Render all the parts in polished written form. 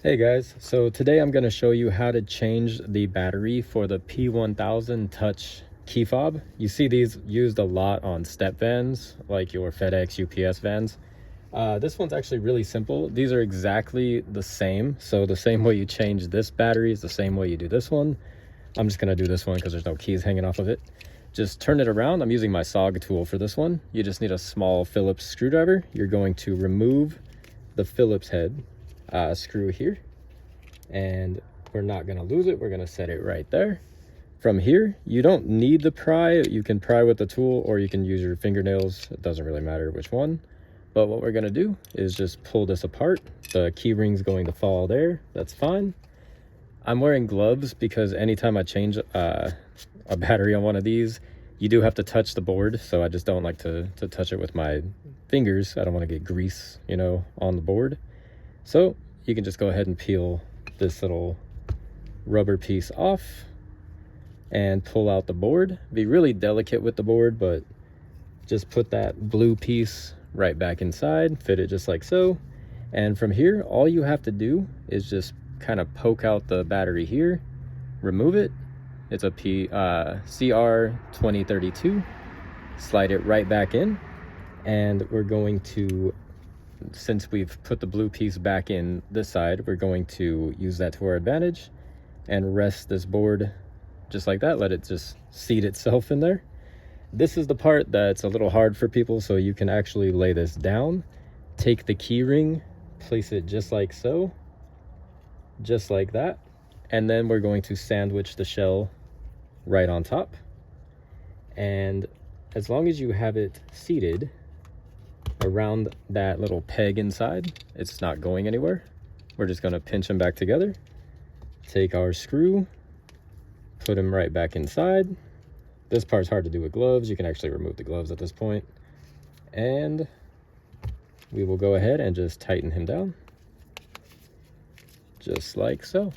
Hey guys, so today I'm going to show you how to change the battery for the P1000 Touch Key Fob. You see these used a lot on step vans, like your FedEx, UPS vans. This one's actually really simple. These are exactly the same. So the same way you change this battery is the same way you do this one. I'm just going to do this one because there's no keys hanging off of it. Just turn it around. I'm using my SOG tool for this one. You just need a small Phillips screwdriver. You're going to remove the Phillips head screw here, and we're not going to lose it. We're going to set it right there. From here, you don't need the pry. You can pry with the tool or you can use your fingernails. It doesn't really matter which one. But what we're going to do is just pull this apart. The key ring's going to fall there. That's fine. I'm wearing gloves because anytime I change a battery on one of these, you do have to touch the board. So I just don't like to touch it with my fingers. I don't want to get grease, on the board. So you can just go ahead and peel this little rubber piece off and pull out the board. Be really delicate with the board, but just put that blue piece right back inside, fit it just like so. And from here, all you have to do is just kind of poke out the battery here, remove it. It's a CR2032. Slide it right back in, and we're going to, since we've put the blue piece back in this side, we're going to use that to our advantage and rest this board just like that. Let it just seat itself in there. This is the part that's a little hard for people, so you can actually lay this down, take the key ring, place it just like so, just like that, and then we're going to sandwich the shell right on top. And as long as you have it seated around that little peg inside, it's not going anywhere. We're just going to pinch them back together, take our screw, put them right back inside. This part's hard to do with gloves. You can actually remove the gloves at this point, and we will go ahead and just tighten him down just like so.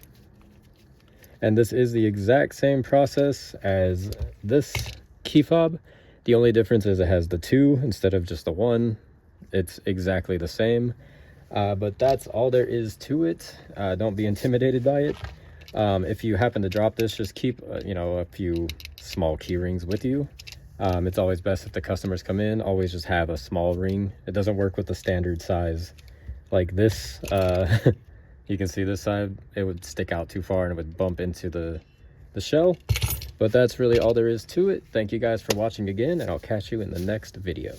And this is the exact same process as this key fob. The only difference is it has the 2 instead of just the 1. It's exactly the same, but that's all there is to it. Don't be intimidated by it. If you happen to drop this, just keep a few small key rings with you. It's always best if the customers come in, always just have a small ring. It doesn't work with the standard size like this. You can see this side, it would stick out too far and it would bump into the shell. But that's really all there is to it. Thank you guys for watching again, and I'll catch you in the next video.